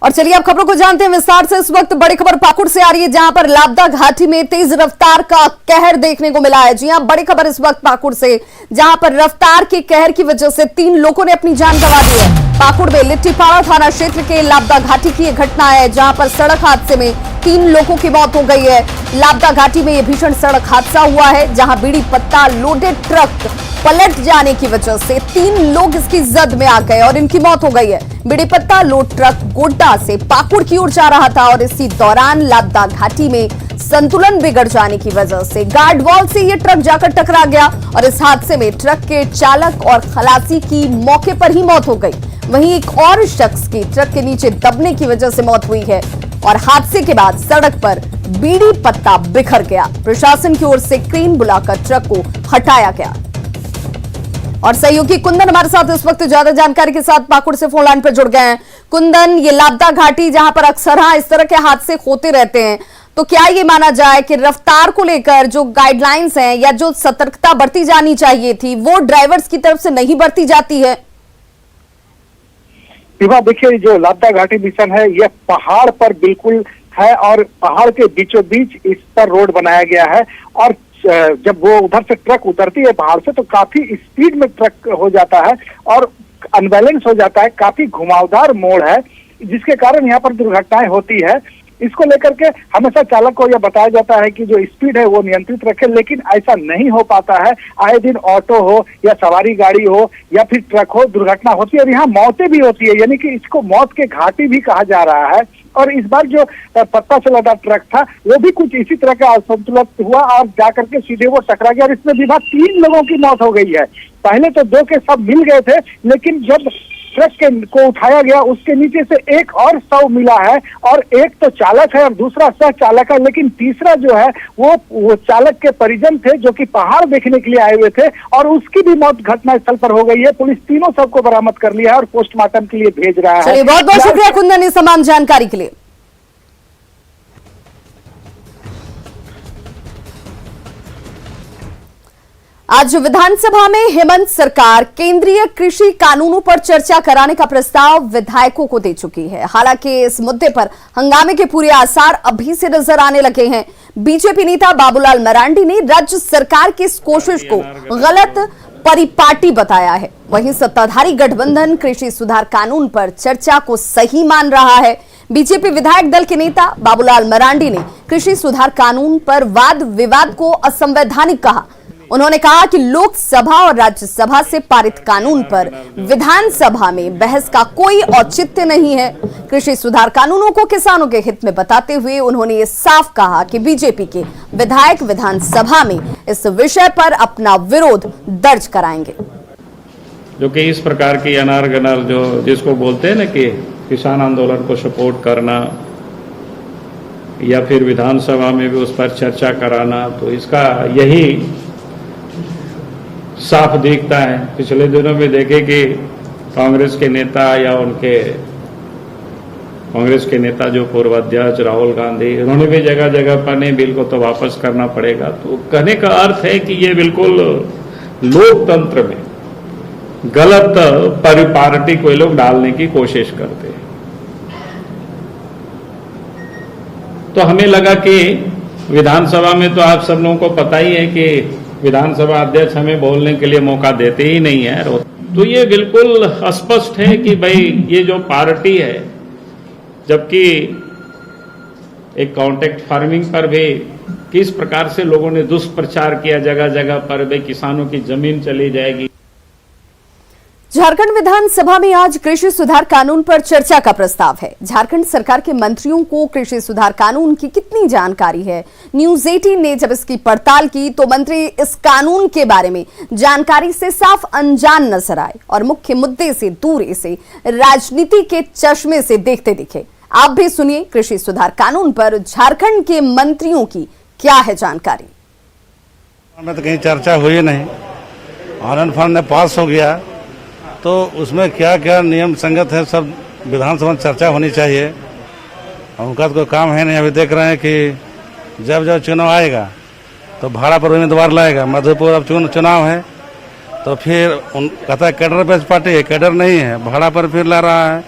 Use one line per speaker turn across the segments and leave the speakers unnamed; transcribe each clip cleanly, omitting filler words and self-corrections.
और चलिए अब खबरों को जानते हैं विस्तार से। इस वक्त बड़ी खबर पाकुड़ से आ रही है, जहां पर लापता घाटी में तेज रफ्तार का कहर देखने को मिला है। जी हां, बड़ी खबर इस वक्त पाकुड़ से, जहां पर रफ्तार के कहर की वजह से 3 लोगों ने अपनी जान गंवा दी है। पाकुड़ में लिट्टीपाड़ा थाना क्षेत्र के लापता घाटी की यह घटना है, जहां पर सड़क हादसे में 3 लोगों की मौत हो गई है। लापता घाटी में यह भीषण सड़क हादसा हुआ है, जहां बीड़ी पत्ता लोडेड ट्रक पलट जाने की वजह से 3 लोग इसकी जद में आ गए और इनकी मौत हो गई है। बीड़ी पत्ता लोड ट्रक गोड्डा से पाकुड़ की ओर जा रहा था और इसी दौरान लापता घाटी में संतुलन बिगड़ जाने की वजह से गार्ड वॉल से यह ट्रक जाकर टकरा गया और इस हादसे में ट्रक के चालक और खलासी की मौके पर ही मौत हो गई। वहीं एक और शख्स की ट्रक के नीचे दबने की वजह से मौत हुई है और हादसे के बाद सड़क पर बीड़ी पत्ता बिखर गया। प्रशासन की ओर से क्रेन बुलाकर ट्रक को हटाया गया। और सहयोगी कुंदन हमारे साथ इस वक्त ज्यादा जानकारी के साथ पाकुड़ से फोन लाइन पर जुड़ गए हैं। कुंदन, ये लापता घाटी जहां पर अक्सर इस तरह के हादसे होते रहते हैं, तो क्या ये माना जाए कि रफ्तार को लेकर जो गाइडलाइंस हैं या जो सतर्कता बरती जानी चाहिए थी वो ड्राइवर्स की तरफ से नहीं बरती जाती है?
देखिए, जो लापता घाटी मिशन है यह पहाड़ पर बिल्कुल है और पहाड़ के बीचों बीच इस पर रोड बनाया गया है। और जब वो उधर से ट्रक उतरती है पहाड़ से तो काफी स्पीड में ट्रक हो जाता है और अनबैलेंस हो जाता है। काफी घुमावदार मोड़ है, जिसके कारण यहाँ पर दुर्घटनाएं होती है। इसको लेकर के हमेशा चालक को यह बताया जाता है कि जो स्पीड है वो नियंत्रित रखे, लेकिन ऐसा नहीं हो पाता है। आए दिन ऑटो हो या सवारी गाड़ी हो या फिर ट्रक हो, दुर्घटना होती है और यहाँ मौतें भी होती है, यानी कि इसको मौत के घाटी भी कहा जा रहा है। और इस बार जो पत्ता से लदा ट्रक था वो भी कुछ इसी तरह का असंतुलित हुआ और जाकर के सीधे वो टकरा गया और इसमें भी 3 लोगों की मौत हो गई है। पहले तो 2 के सब मिल गए थे, लेकिन जब ट्रक को उठाया गया उसके नीचे से एक और शव मिला है और एक तो चालक है और दूसरा सह चालक है, लेकिन तीसरा जो है वो चालक के परिजन थे जो कि पहाड़ देखने के लिए आए हुए थे और उसकी भी मौत घटनास्थल पर हो गई है। पुलिस तीनों शव को बरामद कर लिया है और पोस्टमार्टम के लिए भेज रहा है।
बहुत बहुत शुक्रिया कुंदन इस तमाम जानकारी के लिए। आज विधानसभा में हेमंत सरकार केंद्रीय कृषि कानूनों पर चर्चा कराने का प्रस्ताव विधायकों को दे चुकी है। हालांकि इस मुद्दे पर हंगामे के पूरे आसार अभी से नजर आने लगे हैं। बीजेपी नेता बाबूलाल मरांडी ने राज्य सरकार की इस कोशिश को गलत परिपाटी बताया है। वहीं सत्ताधारी गठबंधन कृषि सुधार कानून पर चर्चा को सही मान रहा है। बीजेपी विधायक दल के नेता बाबूलाल मरांडी ने कृषि सुधार कानून पर वाद विवाद को असंवैधानिक कहा। उन्होंने कहा कि लोकसभा और राज्यसभा से पारित कानून पर विधानसभा में बहस का कोई औचित्य नहीं है। कृषि सुधार कानूनों को किसानों के हित में बताते हुए उन्होंने ये साफ कहा कि बीजेपी के विधायक विधानसभा में इस विषय पर अपना विरोध दर्ज कराएंगे।
जो कि इस प्रकार की अनार-गनार जो जिसको बोलते हैं ना कि किसान आंदोलन को सपोर्ट करना या फिर विधानसभा में भी उस पर चर्चा कराना, तो इसका यही साफ दिखता है। पिछले दिनों में देखे कि कांग्रेस के नेता या कांग्रेस के नेता जो पूर्व अध्यक्ष राहुल गांधी, उन्होंने भी जगह जगह पर नहीं, बिल को तो वापस करना पड़ेगा। तो कहने का अर्थ है कि ये बिल्कुल लोकतंत्र में गलत परिपाटी को लोग डालने की कोशिश करते हैं। तो हमें लगा कि विधानसभा में तो आप सब लोगों को पता ही है कि विधानसभा अध्यक्ष हमें बोलने के लिए मौका देते ही नहीं है। तो ये बिल्कुल स्पष्ट है कि भाई ये जो पार्टी है, जबकि एक कॉन्ट्रैक्ट फार्मिंग पर भी किस प्रकार से लोगों ने दुष्प्रचार किया, जगह जगह पर भी किसानों की जमीन चली जाएगी।
झारखंड विधानसभा में आज कृषि सुधार कानून पर चर्चा का प्रस्ताव है। झारखंड सरकार के मंत्रियों को कृषि सुधार कानून की कितनी जानकारी है? न्यूज 18 ने जब इसकी पड़ताल की तो मंत्री इस कानून के बारे में जानकारी से साफ अनजान नजर आए और मुख्य मुद्दे से दूर इसे राजनीति के चश्मे से देखते दिखे। आप भी सुनिए कृषि सुधार कानून पर झारखंड के मंत्रियों की क्या है जानकारी।
में तो कहीं चर्चा हुई नहीं, आनंद फंड ने पास हो गया, तो उसमें क्या क्या नियम संगत है सब विधानसभा में चर्चा होनी चाहिए। उनका तो कोई काम है नहीं। अभी देख रहे हैं कि जब जब चुनाव आएगा तो भाड़ा पर उम्मीदवार लाएगा। मधुपुर अब चुनाव है तो फिर कहता है कैडर बेस्ड पार्टी है, कैडर नहीं है, भाड़ा पर फिर ला रहा है।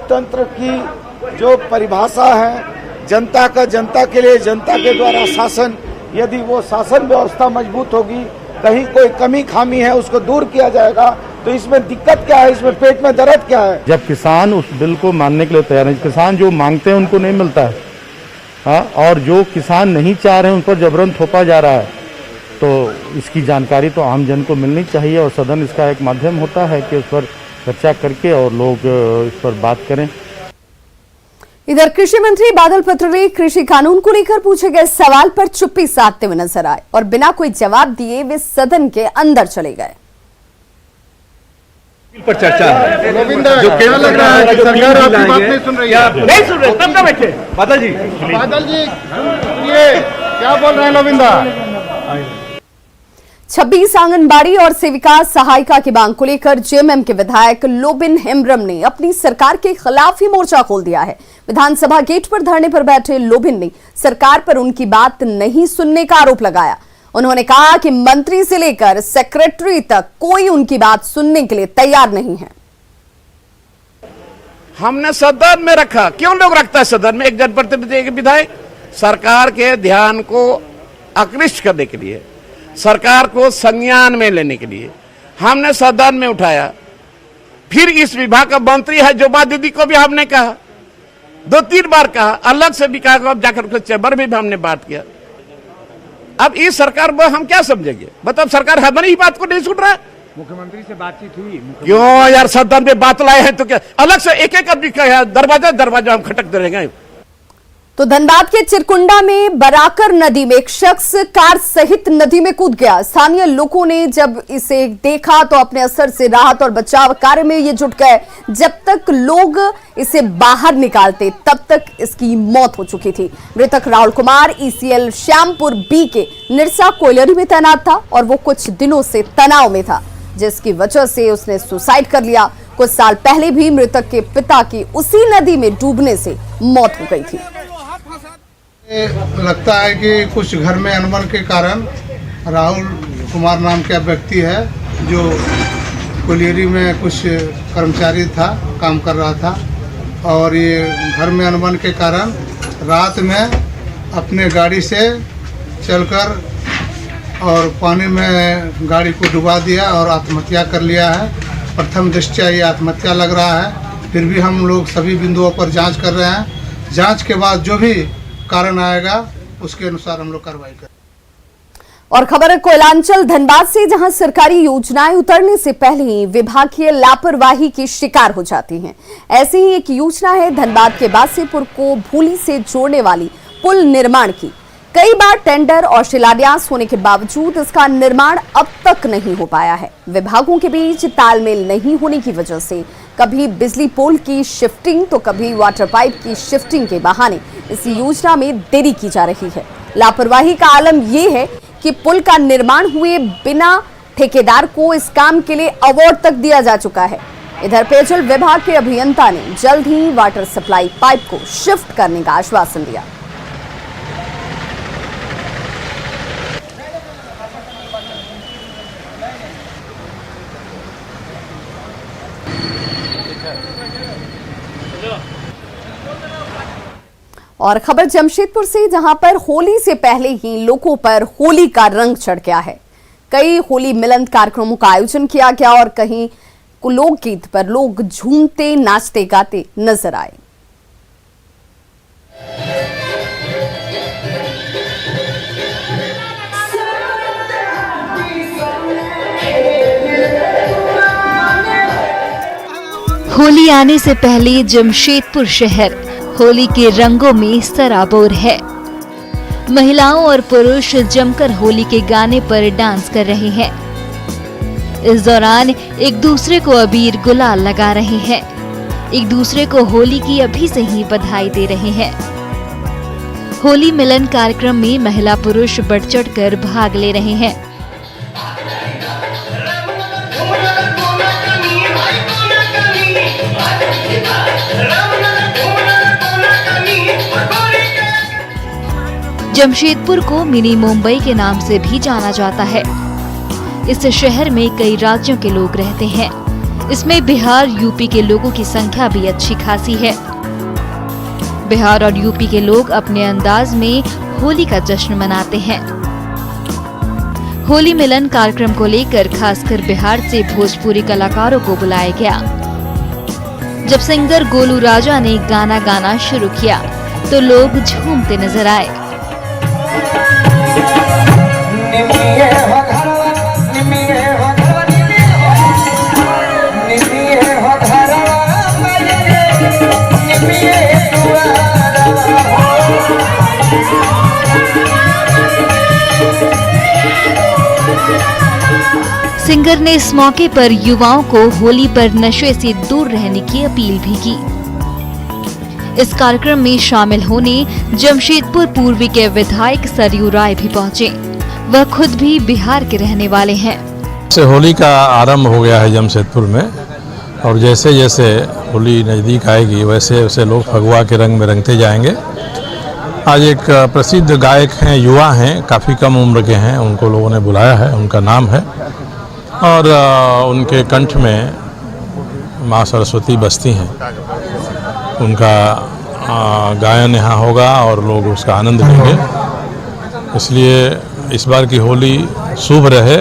तंत्र की जो परिभाषा है जनता का जनता के लिए, जनता के द्वारा शासन, यदि वो शासन व्यवस्था मजबूत होगी, कहीं कोई कमी खामी है उसको दूर किया जाएगा, तो इसमें दिक्कत क्या है, इसमें पेट में दर्द क्या है?
जब किसान उस बिल को मानने के लिए तैयार है, किसान जो मांगते हैं उनको नहीं मिलता है, हाँ, और जो किसान नहीं चाह रहे हैं उन पर जबरन थोपा जा रहा है, तो इसकी जानकारी तो आम जन को मिलनी चाहिए और सदन इसका एक माध्यम होता है कि उस पर चर्चा करके और लोग इस पर बात करें।
इधर कृषि मंत्री बादल पत्रलेख कृषि कानून को लेकर पूछे गए सवाल पर चुप्पी साधते हुए नजर आए और बिना कोई जवाब दिए वे सदन के अंदर चले गए।
पर चर्चा है जो क्या लग रहा है कि सरकार आपकी बात नहीं सुन रही है? नहीं सुन रहे, तब ना बैठे। बादल जी क्या बोल रहे हैं लोविंदा?
26 आंगनबाड़ी और सेविका सहायिका की मांग को लेकर जेएमएम के विधायक लोबिन हेम्ब्रम ने अपनी सरकार के खिलाफ ही मोर्चा खोल दिया है। विधानसभा गेट पर धरने पर बैठे लोबिन ने सरकार पर उनकी बात नहीं सुनने का आरोप लगाया। उन्होंने कहा कि मंत्री से लेकर सेक्रेटरी तक कोई उनकी बात सुनने के लिए तैयार नहीं है।
हमने सदन में रखा, क्यों लोग रखता है सदन में एक जनप्रतिनिधि एक विधायक? सरकार के ध्यान को आकृष्ट करने के लिए, सरकार को संज्ञान में लेने के लिए हमने सदन में उठाया। फिर इस विभाग का मंत्री है जो बात दीदी को भी हमने कहा, 2-3 बार कहा, अलग से भी कहा, अब जाकर चैम्बर में भी हमने बात किया। अब इस सरकार में हम क्या समझेंगे? मतलब सरकार हमारी बात को नहीं सुन रहा है।
मुख्यमंत्री से बातचीत हुई?
क्यों यार, सदन में बात लाए हैं तो क्या अलग से एक एक आदमी का दरवाजा हम खटकते रहेंगे?
तो धनबाद के चिरकुंडा में बराकर नदी में एक शख्स कार सहित नदी में कूद गया। स्थानीय लोगों ने जब इसे देखा तो अपने असर से राहत और बचाव कार्य में ये जुट गए। जब तक लोग इसे बाहर निकालते तब तक इसकी मौत हो चुकी थी। मृतक राहुल कुमार ईसीएल श्यामपुर बी के निरसा कोयलरी में तैनात था और वो कुछ दिनों से तनाव में था, जिसकी वजह से उसने सुसाइड कर लिया। कुछ साल पहले भी मृतक के पिता की उसी नदी में डूबने से मौत हो गई थी।
लगता है कि कुछ घर में अनबन के कारण राहुल कुमार नाम का व्यक्ति है जो कोयलरी में कुछ कर्मचारी था, काम कर रहा था, और ये घर में अनबन के कारण रात में अपने गाड़ी से चलकर और पानी में गाड़ी को डुबा दिया और आत्महत्या कर लिया है। प्रथम दृष्टया ये आत्महत्या लग रहा है, फिर भी हम लोग सभी बिंदुओं पर जांच कर रहे हैं। जांच के बाद जो भी कारण आएगा उसके अनुसार हम लोग कार्रवाई करें।
और खबर है कोयलांचल धनबाद से, जहां सरकारी योजनाएं उतरने से पहले ही विभागीय लापरवाही की शिकार हो जाती हैं। ऐसी ही एक योजना है धनबाद के बासीपुर को भूली से जोड़ने वाली पुल निर्माण की। कई बार टेंडर और शिलान्यास होने के बावजूद इसका निर्माण अब तक नहीं हो पाया है। विभागों के बीच तालमेल नहीं होने की वजह से कभी बिजली पोल की शिफ्टिंग तो कभी वाटर पाइप की शिफ्टिंग के बहाने इस योजना में देरी की जा रही है। लापरवाही का आलम यह है कि पुल का निर्माण हुए बिना ठेकेदार को इस काम के लिए अवार्ड तक दिया जा चुका है। इधर पेयजल विभाग के अभियंता ने जल्द ही वाटर सप्लाई पाइप को शिफ्ट करने का आश्वासन दिया। और खबर जमशेदपुर से, जहां पर होली से पहले ही लोगों पर होली का रंग चढ़ गया है। कई होली मिलन कार्यक्रमों का आयोजन किया गया और कहीं लोकगीत पर लोग झूमते नाचते गाते नजर आए।
होली आने से पहले जमशेदपुर शहर होली के रंगों में सराबोर है। महिलाओं और पुरुष जमकर होली के गाने पर डांस कर रहे हैं। इस दौरान एक दूसरे को अबीर गुलाल लगा रहे हैं, एक दूसरे को होली की अभी से ही बधाई दे रहे हैं। होली मिलन कार्यक्रम में महिला पुरुष बढ़ चढ़कर भाग ले रहे हैं। जमशेदपुर को मिनी मुंबई के नाम से भी जाना जाता है। इस शहर में कई राज्यों के लोग रहते हैं। इसमें बिहार, यूपी के लोगों की संख्या भी अच्छी खासी है। बिहार और यूपी के लोग अपने अंदाज में होली का जश्न मनाते हैं। होली मिलन कार्यक्रम को लेकर खासकर बिहार से भोजपुरी कलाकारों को बुलाया गया। जब सिंगर गोलू राजा ने गाना गाना शुरू किया तो लोग झूमते नजर आए। सिंगर ने इस मौके पर युवाओं को होली पर नशे से दूर रहने की अपील भी की। इस कार्यक्रम में शामिल होने जमशेदपुर पूर्वी के विधायक सरयू राय भी पहुंचे। वह खुद भी बिहार के रहने वाले हैं।
से होली का आरंभ हो गया है जमशेदपुर में, और जैसे जैसे होली नज़दीक आएगी वैसे वैसे लोग फगुआ के रंग में रंगते जाएंगे। आज एक प्रसिद्ध गायक हैं, युवा हैं, काफ़ी कम उम्र के हैं, उनको लोगों ने बुलाया है। उनका नाम है और उनके कंठ में माँ सरस्वती बसती हैं। उनका गायन यहाँ होगा और लोग उसका आनंद लेंगे। इसलिए इस बार की होली शुभ रहे,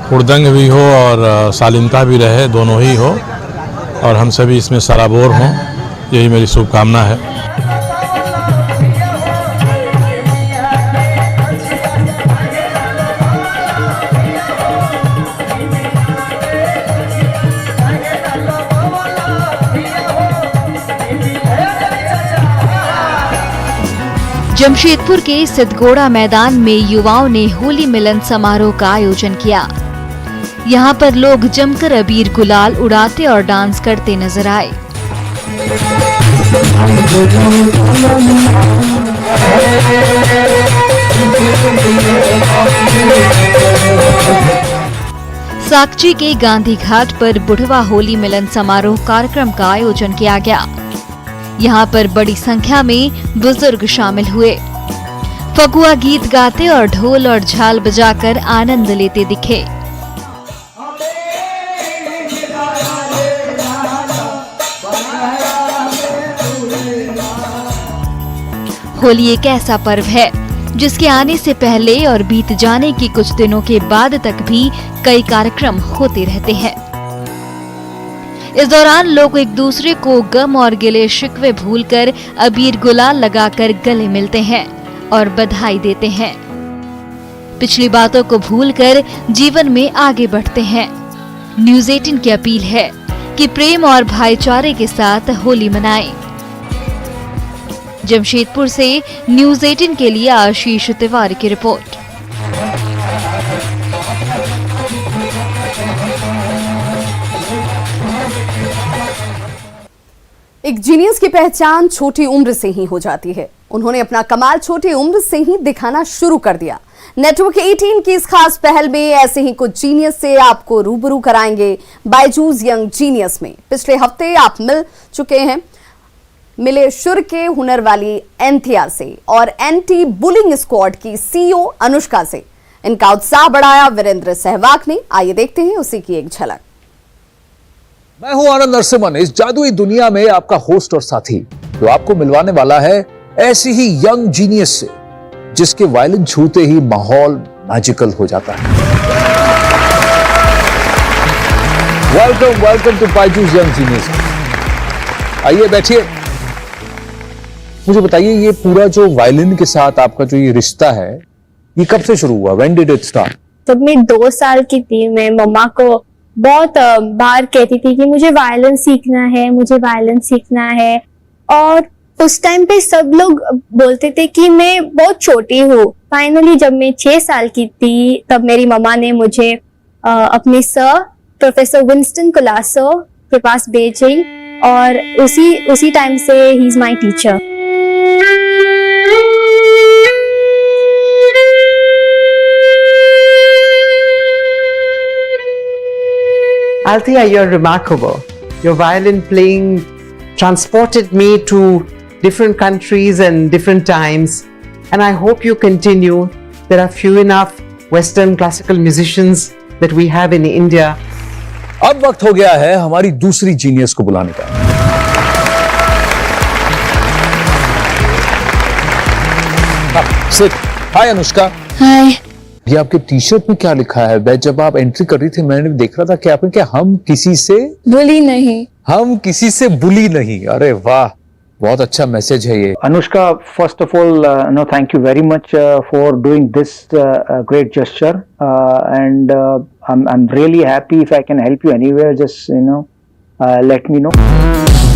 हुड़दंग भी हो और शालीनता भी रहे, दोनों ही हो, और हम सभी इसमें सराबोर हों, यही मेरी शुभकामना है।
जमशेदपुर के सिद्धगोड़ा मैदान में युवाओं ने होली मिलन समारोह का आयोजन किया। यहाँ पर लोग जमकर अबीर गुलाल उड़ाते और डांस करते नजर आए। साकची के गांधी घाट पर बुढ़वा होली मिलन समारोह कार्यक्रम का आयोजन किया गया। यहाँ पर बड़ी संख्या में बुजुर्ग शामिल हुए। फगुआ गीत गाते और ढोल और झाल बजाकर आनंद लेते दिखे। होली एक ऐसा पर्व है जिसके आने से पहले और बीत जाने के कुछ दिनों के बाद तक भी कई कार्यक्रम होते रहते हैं। इस दौरान लोग एक दूसरे को गम और गिले शिकवे भूलकर अबीर गुलाल लगाकर गले मिलते हैं और बधाई देते हैं। पिछली बातों को भूलकर जीवन में आगे बढ़ते हैं। न्यूज़ 18 की अपील है कि प्रेम और भाईचारे के साथ होली मनाएं। जमशेदपुर से न्यूज़ 18 के लिए आशीष तिवारी की रिपोर्ट।
एक जीनियस की पहचान छोटी उम्र से ही हो जाती है। उन्होंने अपना कमाल छोटी उम्र से ही दिखाना शुरू कर दिया। नेटवर्क 18 की इस खास पहल में ऐसे ही कुछ जीनियस से आपको रूबरू कराएंगे बायजूस यंग जीनियस में। पिछले हफ्ते आप मिले शुर के हुनर वाली एनटीआर से और एंटी बुलिंग स्क्वाड की सीईओ अनुष्का से। इनका उत्साह बढ़ाया वीरेंद्र सहवाग ने। आइए देखते हैं उसी की एक झलक।
मैं हूं आनंद नरसिम्हन, इस जादुई दुनिया में आपका होस्ट और साथी, जो आपको मिलवाने वाला है ऐसी ही यंग जीनियस से जिसके वायलिन छूते ही माहौल मैजिकल हो जाता है। Welcome to Byju's young genius. आइए बैठिए। मुझे बताइए, ये पूरा जो वायलिन के साथ आपका जो ये रिश्ता है, ये कब से शुरू हुआ? When did it start?
जब मैं 2 साल की थी, मैं मम्मा को बहुत बार कहती थी कि मुझे वायलिन सीखना है और उस टाइम पे सब लोग बोलते थे कि मैं बहुत छोटी हूँ। फाइनली जब मैं 6 साल की थी, तब मेरी मम्मा ने मुझे अपने सर प्रोफेसर विंस्टन कोलासो के पास भेजी और उसी टाइम से he is my teacher.
Althea, you're remarkable. Your violin playing transported me to different countries and different times, and I hope you continue. There are few enough Western classical musicians that we have in India.
अब वक्त हो गया है हमारी दूसरी genius को बुलाने का। सिट। हाय अनुष्का।
हाय।
ये आपके टी शर्ट में क्या लिखा है? मैं जब आप एंट्री कर रही थी मैंने देख रहा था कि आपने क्या हम किसी से
बुली नहीं।
हम किसी से बुली नहीं। अरे वाह, बहुत अच्छा मैसेज है ये।
Anushka, first of all, thank you very much for doing this great gesture, and I'm really happy if I can help you anywhere. Just let me know.